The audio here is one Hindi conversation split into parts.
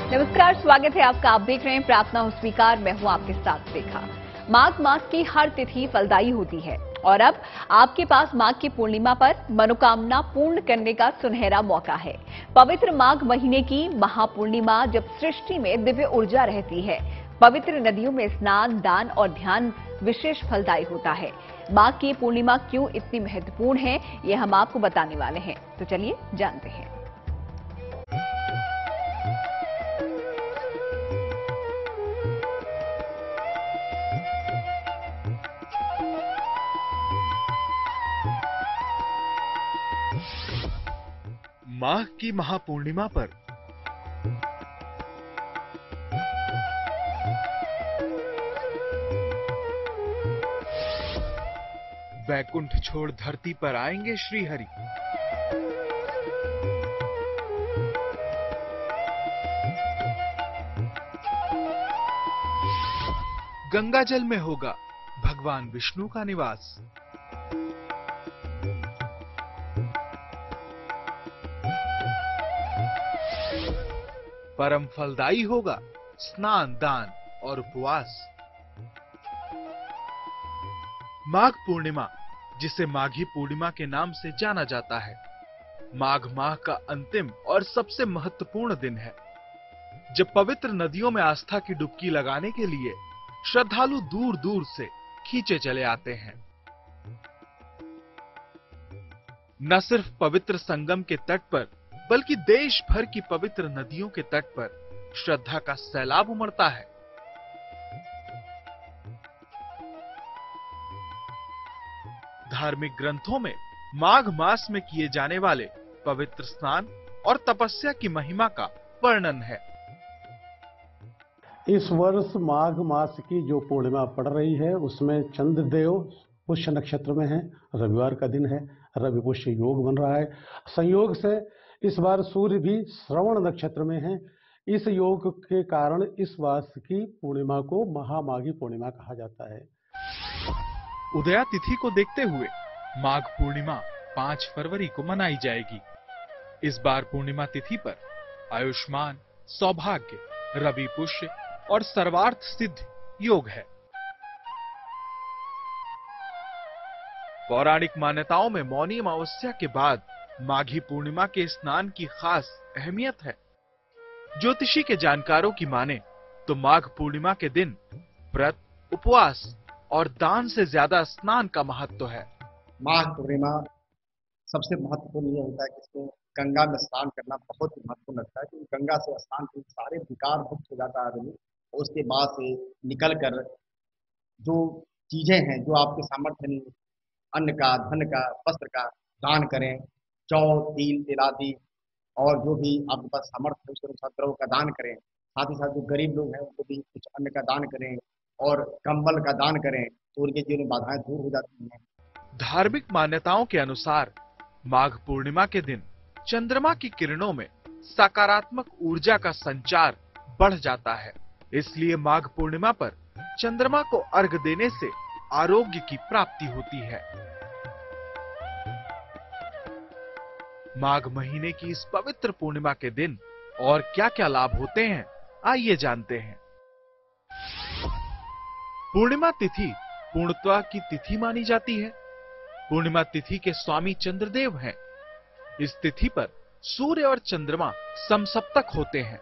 नमस्कार, स्वागत है आपका। आप देख रहे हैं प्रार्थना हो स्वीकार। मैं हूं आपके साथ रेखा। माघ मास की हर तिथि फलदायी होती है और अब आपके पास माघ की पूर्णिमा पर मनोकामना पूर्ण करने का सुनहरा मौका है। पवित्र माघ महीने की महापूर्णिमा, जब सृष्टि में दिव्य ऊर्जा रहती है, पवित्र नदियों में स्नान, दान और ध्यान विशेष फलदायी होता है। माघ की पूर्णिमा क्यों इतनी महत्वपूर्ण है, ये हम आपको बताने वाले हैं, तो चलिए जानते हैं। माघ की महापूर्णिमा पर वैकुंठ छोड़ धरती पर आएंगे श्री हरि। गंगा जल में होगा भगवान विष्णु का निवास। परम फलदायी होगा स्नान, दान और उपवास। माघ पूर्णिमा, जिसे माघी पूर्णिमा के नाम से जाना जाता है, माघ माह का अंतिम और सबसे महत्वपूर्ण दिन है, जब पवित्र नदियों में आस्था की डुबकी लगाने के लिए श्रद्धालु दूर दूर से खींचे चले आते हैं। न सिर्फ पवित्र संगम के तट पर, बल्कि देश भर की पवित्र नदियों के तट पर श्रद्धा का सैलाब उमड़ता है। धार्मिक ग्रंथों में माघ मास में किए जाने वाले पवित्र स्नान और तपस्या की महिमा का वर्णन है। इस वर्ष माघ मास की जो पूर्णिमा पड़ रही है, उसमें चंद्रदेव पुष्य नक्षत्र में है। रविवार का दिन है, रवि पुष्य योग बन रहा है। संयोग से इस बार सूर्य भी श्रवण नक्षत्र में है। इस योग के कारण इस वर्ष की पूर्णिमा को महामाघी पूर्णिमा कहा जाता है। उदया तिथि को देखते हुए माघ पूर्णिमा 5 फरवरी को मनाई जाएगी। इस बार पूर्णिमा तिथि पर आयुष्मान, सौभाग्य, रवि पुष्य और सर्वार्थ सिद्ध योग है। पौराणिक मान्यताओं में मौनी अमावस्या के बाद माघी पूर्णिमा के स्नान की खास अहमियत है। ज्योतिषी के जानकारों की माने तो माघ पूर्णिमा के दिन व्रत, उपवास और दान से ज्यादा स्नान का महत्व है। माघ पूर्णिमा सबसे महत्वपूर्ण ये होता है कि इसमें गंगा में स्नान करना बहुत ही महत्वपूर्ण लगता है, क्योंकि गंगा से स्नान से सारे विकार मुक्त हो जाता है आदमी। और उसके बाद से निकल कर जो चीजें हैं, जो आपके सामर्थ्य नहीं, अन्न का, धन का, वस्त्र का दान करें। जौ, तिल, तिल आदि और जो भी आपके पास सामर्थ्य है उसके अनुसार द्रव्य का दान करें। साथ ही साथ जो गरीब लोग हैं उनको भी कुछ अन्न का दान करें और कंबल का दान करें, तो उनके जीवन में बाधाएं दूर हो जाती हैं। धार्मिक मान्यताओं के अनुसार माघ पूर्णिमा के दिन चंद्रमा की किरणों में सकारात्मक ऊर्जा का संचार बढ़ जाता है। इसलिए माघ पूर्णिमा पर चंद्रमा को अर्घ देने से आरोग्य की प्राप्ति होती है। माघ महीने की इस पवित्र पूर्णिमा के दिन और क्या-क्या लाभ होते हैं, आइए जानते हैं। पूर्णिमा तिथि पूर्णत्वा की तिथि मानी जाती है। पूर्णिमा तिथि के स्वामी चंद्रदेव हैं। इस तिथि पर सूर्य और चंद्रमा समसप्तक होते हैं।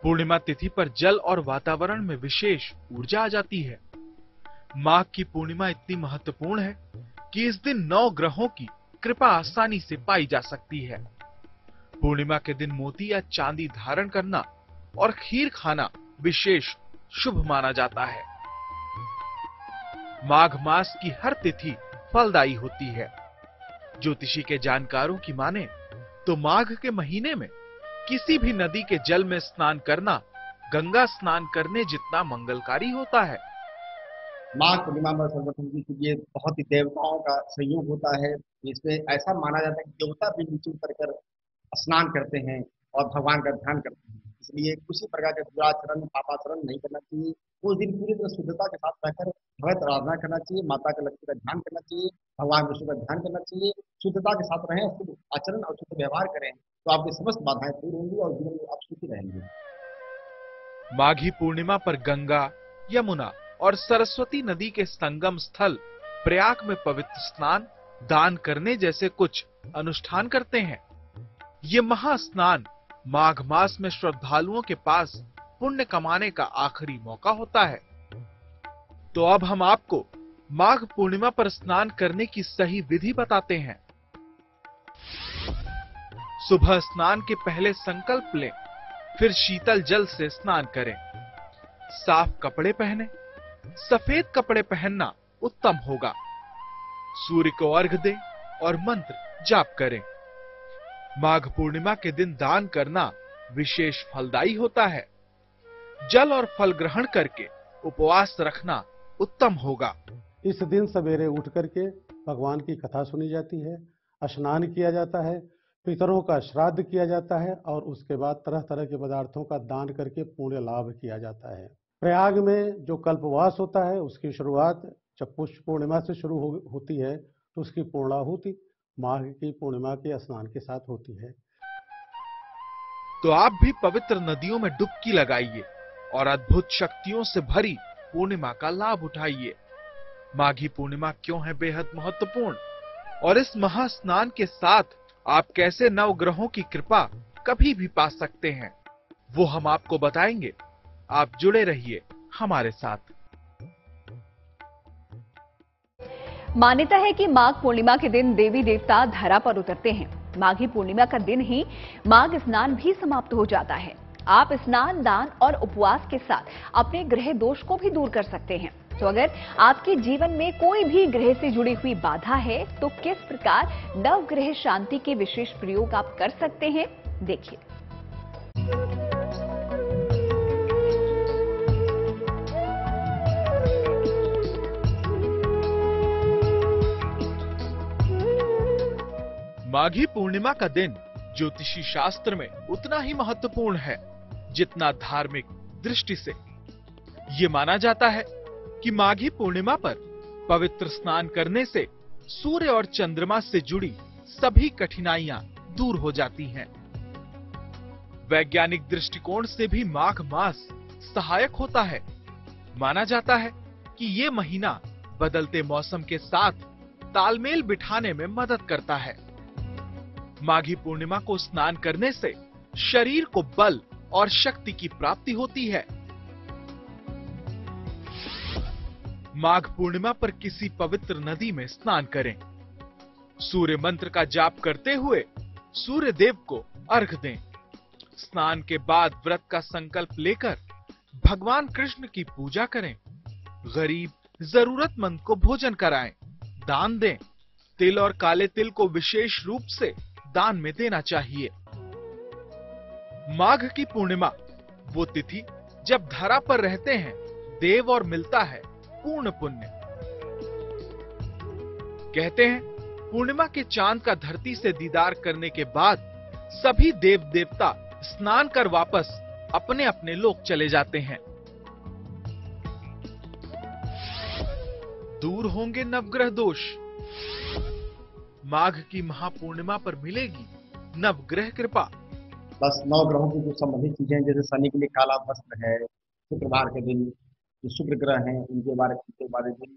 पूर्णिमा तिथि पर जल और वातावरण में विशेष ऊर्जा आ जाती है। माघ की पूर्णिमा इतनी महत्वपूर्ण है कि इस दिन 9 ग्रहों की कृपा आसानी से पाई जा सकती है। पूर्णिमा के दिन मोती या चांदी धारण करना और खीर खाना विशेष शुभ माना जाता है। माघ मास की हर तिथि फलदायी होती है। ज्योतिषी के जानकारों की माने तो माघ के महीने में किसी भी नदी के जल में स्नान करना गंगा स्नान करने जितना मंगलकारी होता है। माघ पूर्णिमा में सर्वप्रथम की ये बहुत ही देवताओं का संयोग होता है। इसमें ऐसा माना जाता है कि देवता भी नीचे उतर कर स्नान करते हैं और भगवान का ध्यान करते हैं। इसलिए किसी प्रकार का दुराचरण, पापाचरण नहीं करना चाहिए। उस दिन पूरी तरह शुद्धता के साथ रहकर भगवत आराधना करना चाहिए, माता का लक्ष्मी का ध्यान करना चाहिए, भगवान विष्णु का ध्यान करना चाहिए। शुद्धता के साथ रहें, शुद्ध आचरण और शुद्ध व्यवहार करें, तो आपकी समस्त बाधाएं दूर होंगी और जीवन में आप सुखी रहेंगे। माघी पूर्णिमा पर गंगा, यमुना और सरस्वती नदी के संगम स्थल प्रयाग में पवित्र स्नान, दान करने जैसे कुछ अनुष्ठान करते हैं। ये महास्नान माघ मास में श्रद्धालुओं के पास पुण्य कमाने का आखिरी मौका होता है। तो अब हम आपको माघ पूर्णिमा पर स्नान करने की सही विधि बताते हैं। सुबह स्नान के पहले संकल्प लें, फिर शीतल जल से स्नान करें। साफ कपड़े पहने, सफेद कपड़े पहनना उत्तम होगा। सूर्य को अर्घ दें और मंत्र जाप करें। माघ पूर्णिमा के दिन दान करना विशेष फलदायी होता है। जल और फल ग्रहण करके उपवास रखना उत्तम होगा। इस दिन सवेरे उठ करके भगवान की कथा सुनी जाती है, स्नान किया जाता है, पितरों का श्राद्ध किया जाता है और उसके बाद तरह तरह के पदार्थों का दान करके पुण्य लाभ किया जाता है। प्रयाग में जो कल्पवास होता है उसकी शुरुआत जब पुष्य पूर्णिमा से शुरू होती है तो उसकी पूर्णाहुति माघ की पूर्णिमा के स्नान के साथ होती है। तो आप भी पवित्र नदियों में डुबकी लगाइए और अद्भुत शक्तियों से भरी पूर्णिमा का लाभ उठाइए। माघी पूर्णिमा क्यों है बेहद महत्वपूर्ण और इस महास्नान के साथ आप कैसे नवग्रहों की कृपा कभी भी पा सकते हैं, वो हम आपको बताएंगे। आप जुड़े रहिए हमारे साथ। मान्यता है कि माघ पूर्णिमा के दिन देवी देवता धरा पर उतरते हैं। माघी पूर्णिमा का दिन ही माघ स्नान भी समाप्त हो जाता है। आप स्नान, दान और उपवास के साथ अपने ग्रह दोष को भी दूर कर सकते हैं। तो अगर आपके जीवन में कोई भी ग्रह से जुड़ी हुई बाधा है तो किस प्रकार नवग्रह शांति के विशेष प्रयोग आप कर सकते हैं, देखिए। माघी पूर्णिमा का दिन ज्योतिषी शास्त्र में उतना ही महत्वपूर्ण है जितना धार्मिक दृष्टि से। ये माना जाता है कि माघी पूर्णिमा पर पवित्र स्नान करने से सूर्य और चंद्रमा से जुड़ी सभी कठिनाइयां दूर हो जाती हैं। वैज्ञानिक दृष्टिकोण से भी माघ मास सहायक होता है। माना जाता है कि ये महीना बदलते मौसम के साथ तालमेल बिठाने में मदद करता है। माघी पूर्णिमा को स्नान करने से शरीर को बल और शक्ति की प्राप्ति होती है। माघ पूर्णिमा पर किसी पवित्र नदी में स्नान करें। सूर्य मंत्र का जाप करते हुए सूर्य देव को अर्घ दें। स्नान के बाद व्रत का संकल्प लेकर भगवान कृष्ण की पूजा करें। गरीब, जरूरतमंद को भोजन कराएं, दान दें। तिल और काले तिल को विशेष रूप से दान में देना चाहिए। माघ की पूर्णिमा वो तिथि जब धरा पर रहते हैं देव और मिलता है पूर्ण पुण्य। कहते हैं पूर्णिमा के चांद का धरती से दीदार करने के बाद सभी देव देवता स्नान कर वापस अपने अपने लोक चले जाते हैं। दूर होंगे नवग्रह दोष। माघ की महापूर्णिमा पर मिलेगी नवग्रह कृपा। बस 9 ग्रहों की जो संबंधित चीजें, जैसे शनि के लिए काला वस्त्र है, शुक्रवार के दिन जो शुक्र ग्रह हैं उनके बारे में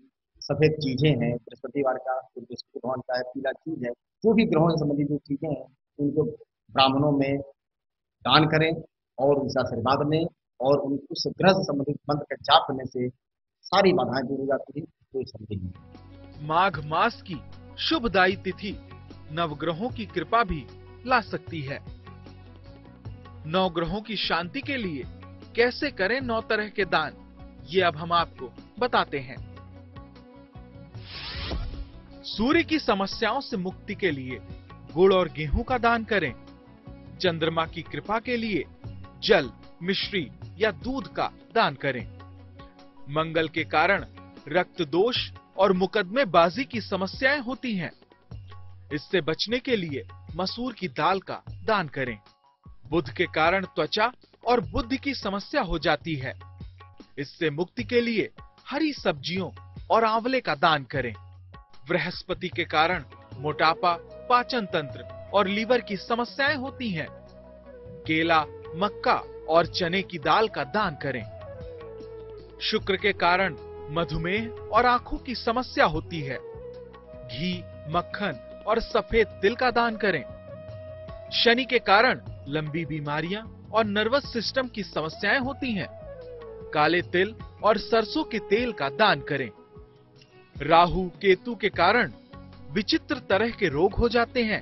सफेद चीजें हैं, बृहस्पतिवार का बृहस्पति भगवान का पीला चीज है। जो भी ग्रहों से संबंधित जो चीजें हैं उनको ब्राह्मणों में दान करें और उनसे आशीर्वाद लें और उस ग्रह से संबंधित मंत्र का जाप करने से सारी बाधाएं दूर हो जाती है। कोई संदेह नहीं। माघ मास की शुभदायी तिथि नवग्रहों की कृपा भी ला सकती है। 9 ग्रहों की शांति के लिए कैसे करें 9 तरह के दान, ये अब हम आपको बताते हैं। सूर्य की समस्याओं से मुक्ति के लिए गुड़ और गेहूं का दान करें। चंद्रमा की कृपा के लिए जल, मिश्री या दूध का दान करें। मंगल के कारण रक्त दोष और मुकदमेबाजी की समस्याएं होती हैं। इससे बचने के लिए मसूर की दाल का दान करें। बुध के कारण त्वचा और बुद्धि की समस्या हो जाती है। इससे मुक्ति के लिए हरी सब्जियों और आंवले का दान करें। बृहस्पति के कारण मोटापा, पाचन तंत्र और लीवर की समस्याएं होती हैं। केला, मक्का और चने की दाल का दान करें। शुक्र के कारण मधुमेह और आंखों की समस्या होती है। घी, मक्खन और सफेद तिल का दान करें। शनि के कारण लंबी बीमारियां और नर्वस सिस्टम की समस्याएं होती हैं। काले तिल और सरसों के तेल का दान करें। राहु केतु के कारण विचित्र तरह के रोग हो जाते हैं।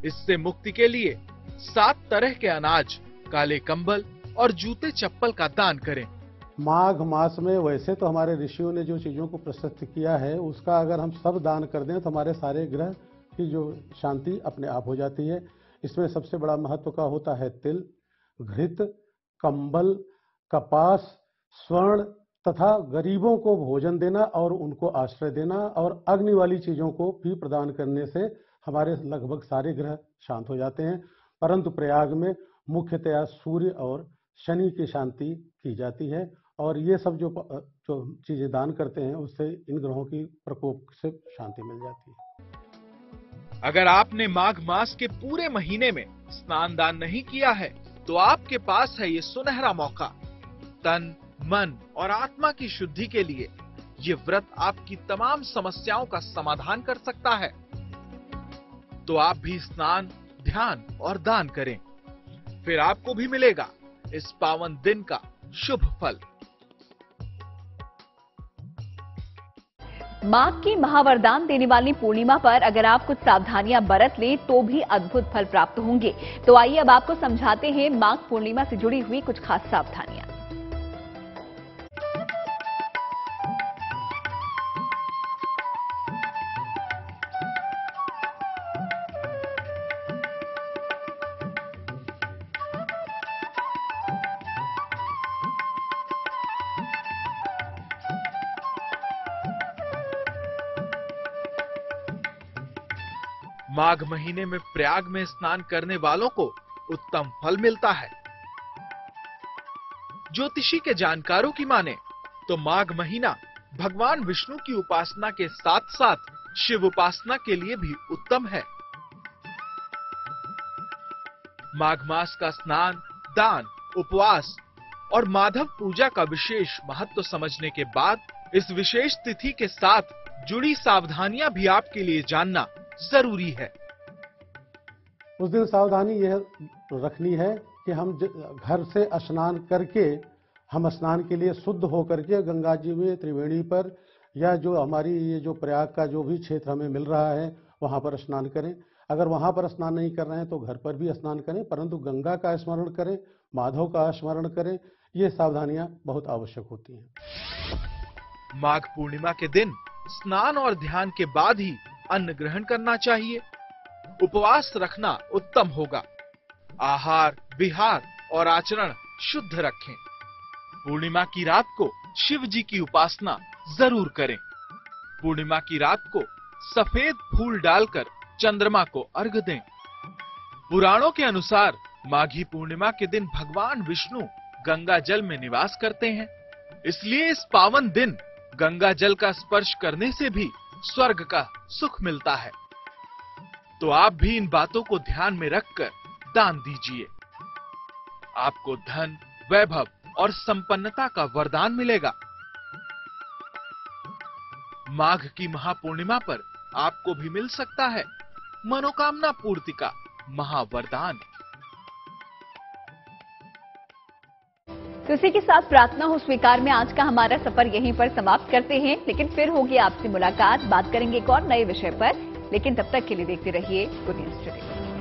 इससे मुक्ति के लिए 7 तरह के अनाज, काले कंबल और जूते चप्पल का दान करें। माघ मास में वैसे तो हमारे ऋषियों ने जो चीजों को प्रशस्त किया है, उसका अगर हम सब दान कर दें तो हमारे सारे ग्रह की जो शांति अपने आप हो जाती है। इसमें सबसे बड़ा महत्व का होता है तिल, घृत, कंबल, कपास, स्वर्ण तथा गरीबों को भोजन देना और उनको आश्रय देना, और अग्नि वाली चीजों को भी प्रदान करने से हमारे लगभग सारे ग्रह शांत हो जाते हैं। परंतु प्रयाग में मुख्यतया सूर्य और शनि की शांति की जाती है, और ये सब जो चीजें दान करते हैं उससे इन ग्रहों की प्रकोप से शांति मिल जाती है। अगर आपने माघ मास के पूरे महीने में स्नान दान नहीं किया है तो आपके पास है ये सुनहरा मौका। तन, मन और आत्मा की शुद्धि के लिए ये व्रत आपकी तमाम समस्याओं का समाधान कर सकता है। तो आप भी स्नान, ध्यान और दान करें, फिर आपको भी मिलेगा इस पावन दिन का शुभ फल। माघ की महावरदान देने वाली पूर्णिमा पर अगर आप कुछ सावधानियां बरत लें तो भी अद्भुत फल प्राप्त होंगे। तो आइए अब आपको समझाते हैं माघ पूर्णिमा से जुड़ी हुई कुछ खास सावधानियां। माघ महीने में प्रयाग में स्नान करने वालों को उत्तम फल मिलता है। ज्योतिषी के जानकारों की माने तो माघ महीना भगवान विष्णु की उपासना के साथ साथ शिव उपासना के लिए भी उत्तम है। माघ मास का स्नान, दान, उपवास और माधव पूजा का विशेष महत्व समझने के बाद इस विशेष तिथि के साथ जुड़ी सावधानियां भी आपके लिए जानना जरूरी है। उस दिन सावधानी यह रखनी है कि हम घर से स्नान करके हम स्नान के लिए शुद्ध होकर के गंगा जी में, त्रिवेणी पर, या जो हमारी ये जो प्रयाग का जो भी क्षेत्र हमें मिल रहा है वहां पर स्नान करें। अगर वहां पर स्नान नहीं कर रहे हैं तो घर पर भी स्नान करें, परंतु गंगा का स्मरण करें, माधव का स्मरण करें। ये सावधानियां बहुत आवश्यक होती हैं। माघ पूर्णिमा के दिन स्नान और ध्यान के बाद ही अन्न ग्रहण करना चाहिए। उपवास रखना उत्तम होगा। आहार, विहार और आचरण शुद्ध रखें। पूर्णिमा की रात को शिव जी की उपासना जरूर करें। पूर्णिमा की रात को सफेद फूल डालकर चंद्रमा को अर्घ दें। पुराणों के अनुसार माघी पूर्णिमा के दिन भगवान विष्णु गंगा जल में निवास करते हैं, इसलिए इस पावन दिन गंगा जल का स्पर्श करने से भी स्वर्ग का सुख मिलता है। तो आप भी इन बातों को ध्यान में रखकर दान दीजिए। आपको धन, वैभव और संपन्नता का वरदान मिलेगा। माघ की महापूर्णिमा पर आपको भी मिल सकता है मनोकामना पूर्ति का महावरदान। तो इसी के साथ प्रार्थना हो स्वीकार में आज का हमारा सफर यहीं पर समाप्त करते हैं, लेकिन फिर होगी आपसे मुलाकात। बात करेंगे एक और नए विषय पर, लेकिन तब तक के लिए देखते रहिए गुड न्यूज टुडे।